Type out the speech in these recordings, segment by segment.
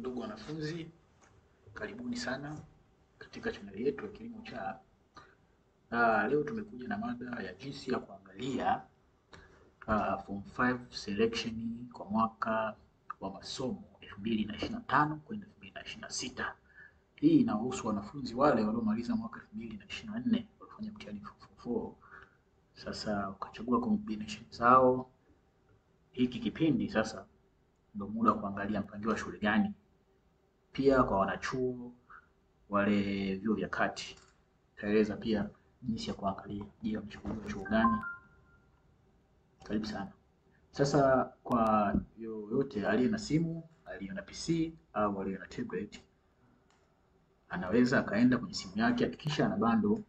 Ndugu wanafunzi, karibuni sana katika chaneli yetu ya Kilimo Cha. Leo tumekuja na mada ya jinsi ya kuangalia form 5 selection kwa mwaka wa masomo 2025 kwenda 2026. Hii inahusu wanafunzi wale waliomaliza mwaka 2024 walifanya mtihani form 4. Sasa ukachagua combination zao. Hiki kipindi sasa ndio muda wa kuangalia mpangilio wa shule gani. Pia kwa wanachuo wale vyuo vya kati taeleza pia jinsi ya kuangalia je, wamechagua chuo gani. Karibu sana. Sasa kwa yoyote aliye na simu, aliye na PC au aliye na tablet, anaweza akaenda kwenye simu yake, hakikisha ana bando.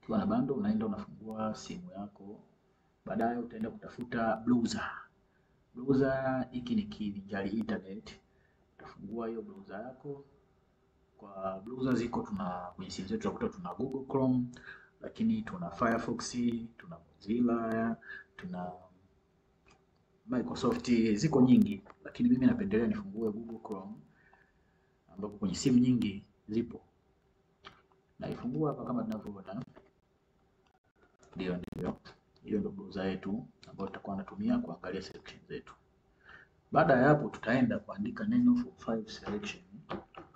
Ukiwa na bando unaenda unafungua simu yako, baadaye utaenda kutafuta browser. Browser hiki ni kivinjari internet. Utafungua hiyo browser yako. Kwa browser ziko kwenye simu zetu tutakuta tuna Google Chrome, lakini tuna Firefox, tuna Mozilla, tuna Microsoft, ziko nyingi, lakini mimi napendelea nifungue Google Chrome ambapo kwenye simu nyingi zipo. Naifungua hapa kama tunavyoona. Ndio. Hiyo ndio browser yetu ambayo tutakuwa natumia kuangalia selection zetu. Baada ya hapo tutaenda kuandika neno form 5 selection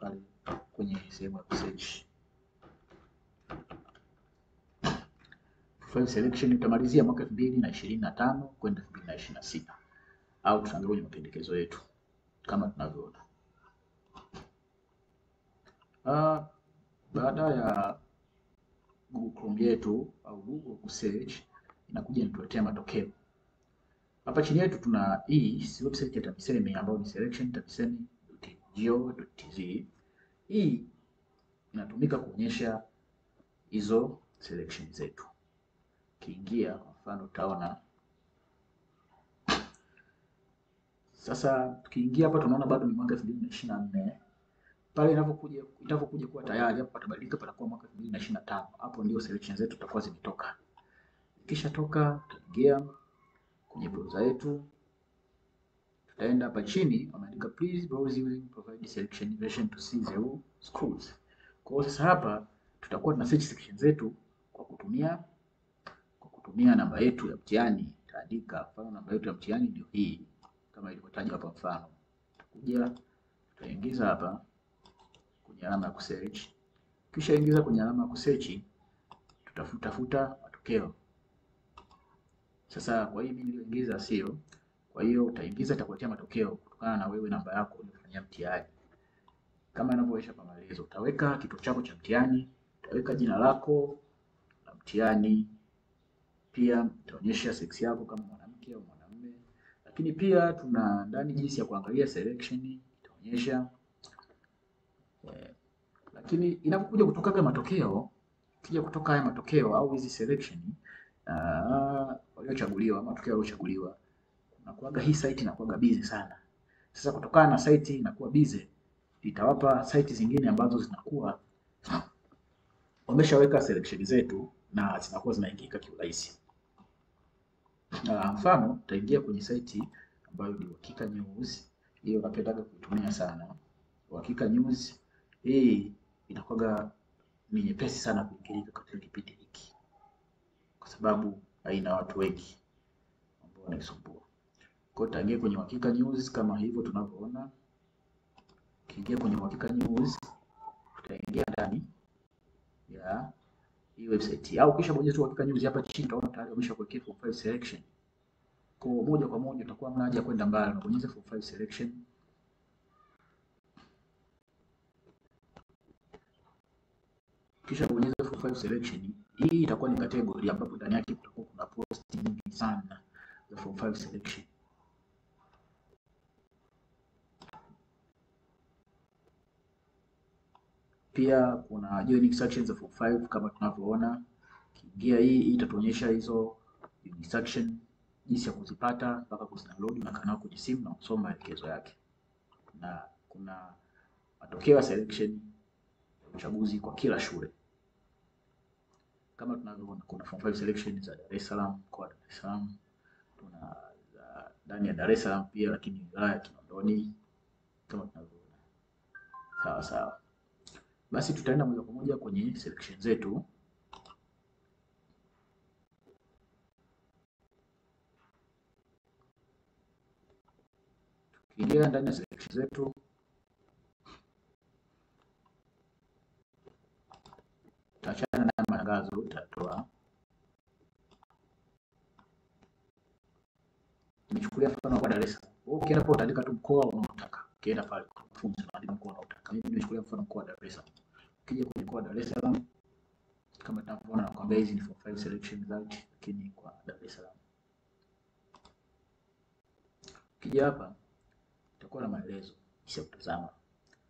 pale kwenye sehemu ya search. 5 selection utamalizia mwaka 2025 kwenda 2026 au tutaangalia kwenye mapendekezo yetu kama tunavyoona. Baada ya Google Chrome yetu au Google search inakuja inatuletea matokeo. Hapa chini yetu tuna hii website ya TAMISEMI ambayo ni selection.tamisemi.go.tz. Hii inatumika kuonyesha hizo selection zetu. Kiingia kwa mfano utaona. Sasa tukiingia hapa tunaona bado ni mwaka 2024. Pale inapokuja kuwa tayari hapo patabadilika, patakuwa mwaka 2025. Hapo ndio selection zetu zitakuwa zimetoka. Kisha toka tutaingia kwenye browser yetu. Tutaenda hapa chini wameandika please browse using provide selection version to see the schools. Kwa hiyo sasa hapa tutakuwa tuna search section zetu kwa kutumia namba yetu ya mtihani. Taandika mfano namba yetu ya mtihani ndio hii kama ilivyotajwa hapa mfano. Tutakuja tutaingiza hapa kwenye alama ya kusearch. Kisha ingiza kwenye alama ya kusearch, tutafuta matokeo. Sasa kwa hii mimi niliingiza sio. Kwa hiyo utaingiza itakuletea matokeo kutokana na wewe namba yako uliyofanyia mtihani. Kama inavyoonyesha kwa maelezo, utaweka kituo chako cha mtihani, utaweka jina lako la mtihani, pia utaonyesha sex yako kama mwanamke au mwanamume. Lakini pia tuna ndani jinsi ya kuangalia selection itaonyesha. Lakini inapokuja kutoka kama matokeo, kija kutoka haya matokeo au hizi selection waliochaguliwa, matokeo waliochaguliwa, kunakuaga hii site inakuaga busy sana. Sasa kutokana na site inakuwa busy, itawapa site zingine ambazo zinakuwa wameshaweka selection zetu na zinakuwa zinaingika kiurahisi. Mfano utaingia kwenye site ambayo ni Uhakika News. Hiyo napendaga kuitumia sana. Uhakika News hii inakuwa ni nyepesi sana kuingilika katika kipindi hiki kwa sababu haina watu wengi ambao wanaisumbua. Kwa hiyo utaingia kwenye Uhakika News kama hivyo tunavyoona. Ukiingia kwenye Uhakika News utaingia ndani ya hii website au kisha bonyeza tu Uhakika News hapa chini utaona tayari wameshakuwekea form 5 selection. Kwa moja kwa moja utakuwa mna haja kwenda mbali, unabonyeza form 5 selection. Kisha bonyeza form 5 selection. Hii itakuwa ni category ambapo ndani yake kutakuwa kuna post nyingi sana za form 5 selection. Pia kuna joining sections za form 5 kama tunavyoona. Kiingia hii itatuonyesha hizo joining section, jinsi ya kuzipata mpaka kuzidownload na kanao kwenye simu na kusoma maelekezo yake. Na kuna matokeo ya selection ya uchaguzi kwa kila shule. Kama tunavyoona kuna form 5 selection za Dar es Salaam, kwa Dar es Salaam. Tuna ndani ya Dar es Salaam pia lakini wilaya ya Kinondoni kama tunavyoona. Sawa sawa. Basi tutaenda moja kwa moja kwenye selection zetu. Tukiingia ndani ya selection zetu, tutaachana na matangazo, tutatoa. Nimechukulia mfano wa Dar es Salaam. Wewe ukienda pale utaandika tu mkoa unaotaka. Ukienda pale kwa funzo unaandika mkoa unaotaka. Mimi nimechukulia mfano mkoa wa Dar es Salaam. Ukija kwenye mkoa wa Dar es Salaam, kama tunavyoona nakwambia hizi ni form 5 selection result, lakini kwa Dar es Salaam. Ukija hapa itakuwa na maelezo kisha kutazama.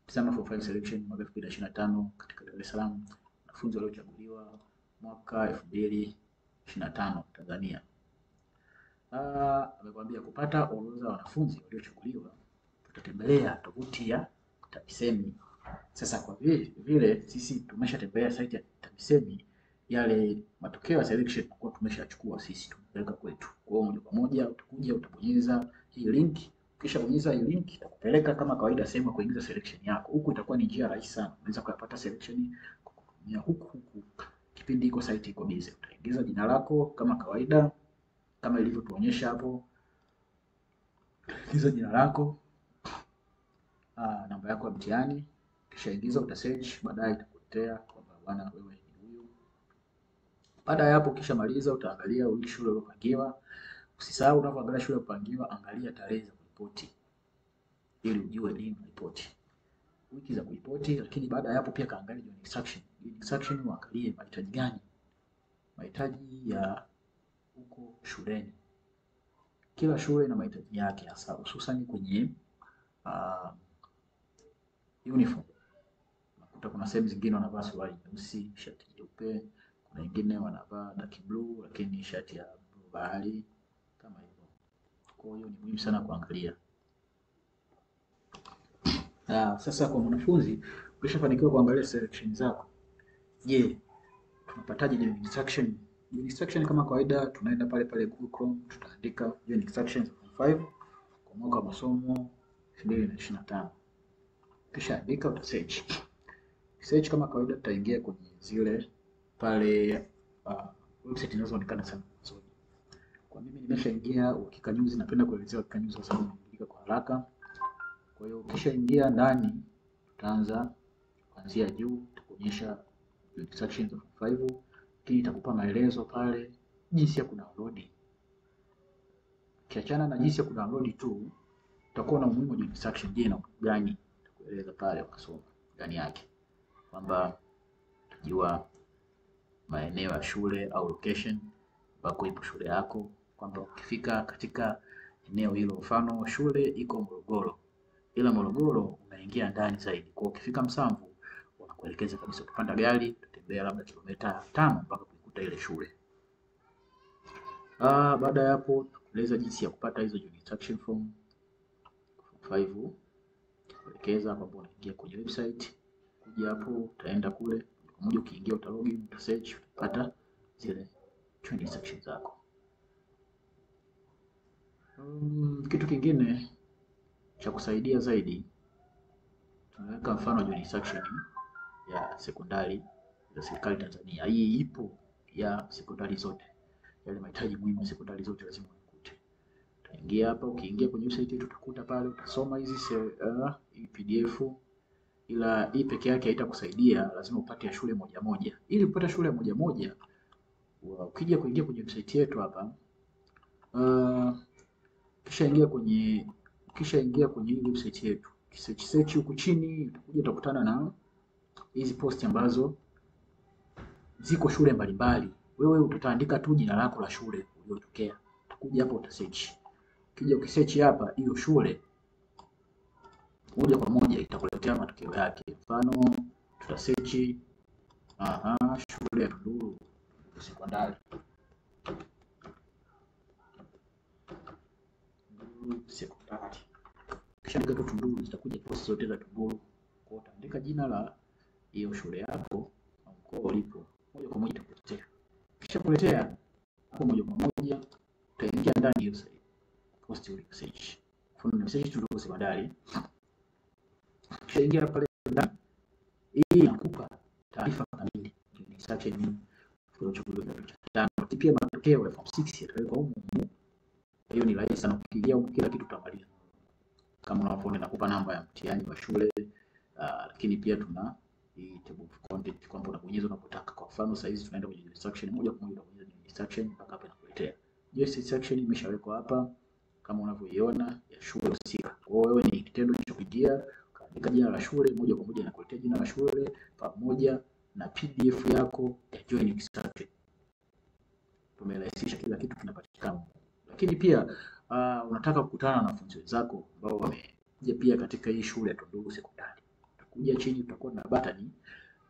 Tazama form 5 selection mwaka 2025 katika Dar es Salaam, wanafunzi waliochaguliwa mwaka 2025 Tanzania. Amekwambia kupata orodha ya wanafunzi waliochaguliwa tutatembelea tovuti ya TAMISEMI. Sasa kwa vile sisi tumeshatembelea site ya TAMISEMI, yale matokeo ya selection kwa tumeshachukua sisi tumepeleka kwetu. Kwa hiyo moja kwa moja utakuja utabonyeza hii link, kisha bonyeza hii link itakupeleka kama kawaida sehemu ya kuingiza selection yako. Huku itakuwa ni njia rahisi sana. Unaweza kupata selection kwa kutumia huku kipindi iko site iko busy. Utaingiza jina lako kama kawaida kama ilivyotuonyesha hapo. Ingiza jina lako, namba yako ya mtihani, kisha ingiza uta search, baadaye itakuletea kwamba bwana wewe ni huyu. Baada ya hapo kisha maliza utaangalia wiki shule uliyopangiwa. Usisahau unapoangalia shule uliyopangiwa, angalia tarehe za kuripoti ili ujue lini kuripoti. Wiki za kuripoti, lakini baada ya hapo pia kaangalia joint instruction. Joint instruction uangalie mahitaji gani? Mahitaji ya huko shuleni. Kila shule ina mahitaji yake hasa hususan kwenye uniform. Nakuta kuna sehemu zingine wanavaa suruali nyeusi, shati nyeupe, kuna wengine wanavaa dark blue lakini shati ya blue bahari kama hivyo. Kwa hiyo ni muhimu sana kuangalia. Sasa kwa mwanafunzi ukishafanikiwa kuangalia selection zako, je, tunapataje joint instruction? Joint instruction kama kawaida tunaenda pale Google Chrome, tutaandika joint instructions form 5 kwa mwaka wa masomo 2025. Kisha andika uta search. Search kama kawaida tutaingia kwenye zile pale website zinazoonekana sana mwanzoni. Kwa mimi nimeshaingia Uhakika News, napenda kuelezea Uhakika News kwa sababu inaandika kwa haraka. Kwa hiyo ukishaingia ndani tutaanza kuanzia juu, tukuonyesha instructions of 5, kisha itakupa maelezo pale jinsi ya kudownload. Kiachana na jinsi ya kudownload tu, utakuwa na umuhimu wa instruction je na gani, tukueleza pale ukasoma ndani yake kwamba utajua maeneo ya shule au location ambako ipo shule yako, kwamba ukifika katika eneo hilo, mfano shule iko Morogoro, ila Morogoro unaingia ndani zaidi. Kwa ukifika Msamvu wanakuelekeza kabisa kupanda gari, tutembea labda kilomita 5 mpaka kuikuta ile shule. Baada ya hapo tueleza jinsi ya kupata hizo joint instruction form 5. Kuelekeza kwamba unaingia kwenye website, kuja hapo utaenda kule mmoja, ukiingia uta login, uta search, utapata zile joint instructions zako. Kitu kingine cha kusaidia zaidi, tunaweka mfano joint instruction ya sekondari ya serikali Tanzania. Hii ipo ya sekondari zote. Yale mahitaji muhimu ya sekondari zote lazima ukute. Utaingia hapa, ukiingia kwenye website yetu utakuta pale, utasoma hizi PDF, ila hii peke yake haitakusaidia, lazima upate ya shule moja moja. Ili upate shule moja moja, ukija kuingia kwenye website yetu hapa, kisha ingia kwenye hii website yetu, search huku chini, utakuja utakutana na hizi post ambazo ziko shule mbalimbali. Wewe utaandika tu jina lako la shule uliyotokea, utakuja hapo uta search. Ukija ukisearch hapa hiyo shule, moja kwa moja itakuletea matokeo yake. Mfano tuta search shule ya Tunduru sekondari, kisha andika Tunduru, zitakuja post zote za Tunduru. Kwa utaandika jina la hiyo shule yako au mkoa ulipo, moja kwa moja itakuletea. Kisha kuletea hapo, moja kwa moja utaingia ndani hiyo site post ile search. Mfano ni search Tunduru sekondari, kisha ingia pale hii inakupa taarifa kamili section ulichochukuliwa kidato cha 5. Pia matokeo ya form 6 yatawekwa huko. Hiyo ni rahisi sana, ukiingia huko kila kitu utaangalia. Kama unavyoona nakupa namba ya mtihani wa shule, lakini pia tuna hii table of content kwamba unabonyeza unapotaka. Kwa mfano sasa hizi tunaenda kwenye section moja kwa moja, unabonyeza section mpaka hapa inakuletea. Hiyo section imeshawekwa hapa kama unavyoiona ya shule husika. Kwa hiyo wewe ni kitendo cha kuingia kaandika jina la shule, moja kwa moja inakuletea jina la shule pamoja na PDF yako ya joining section. Tumerahisisha kila kitu kinapatikana. Lakini pia unataka kukutana na wanafunzi wenzako ambao wamekuja pia katika hii shule ya Tunduru Sekondari. Utakuja chini, utakuwa na button.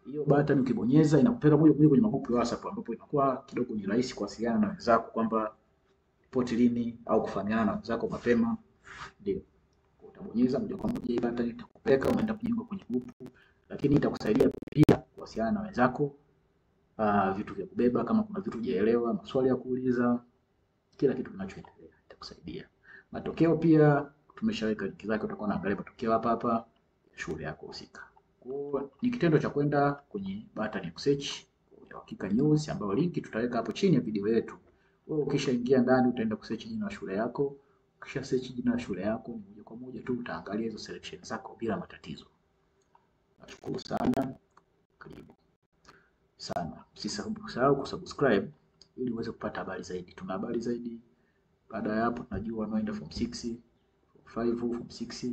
Hiyo button ukibonyeza inakupeleka moja kwa moja kwenye magrupu ya WhatsApp, ambapo inakuwa kidogo ni rahisi kuwasiliana na wenzako kwamba ripoti lini au kufahamiana na wenzako mapema. Ndio utabonyeza moja kwa moja hii button, itakupeleka unaenda kujiunga kwenye grupu, lakini itakusaidia pia kuwasiliana na wenzako, vitu vya kubeba kama kuna vitu hujaelewa, maswali ya kuuliza, kila kitu kinachoendelea itakusaidia. Matokeo pia tumeshaweka link zake, utakuwa unaangalia matokeo hapa hapa shule yako husika. Kwa ni kitendo cha kwenda kwenye button ya search ya Uhakika News, ambayo link tutaweka hapo chini ya video yetu. Wewe ukishaingia ndani utaenda kusearch jina la shule yako. Ukisha search jina la shule yako, ni moja kwa moja tu utaangalia hizo selection zako bila matatizo. Nashukuru sana. Karibu sana. Usisahau kusubscribe ili uweze kupata habari zaidi. Tuna habari zaidi. Baada ya hapo tunajua wanaoenda form 6, form 5, form 6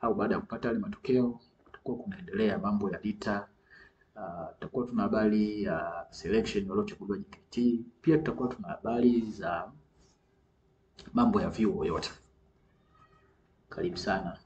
au baada ya kupata yale matokeo tutakuwa kunaendelea mambo ya lita. Tutakuwa tuna habari ya selection waliochaguliwa JKT. Pia tutakuwa tuna habari za mambo ya vyuo yote. Karibu sana.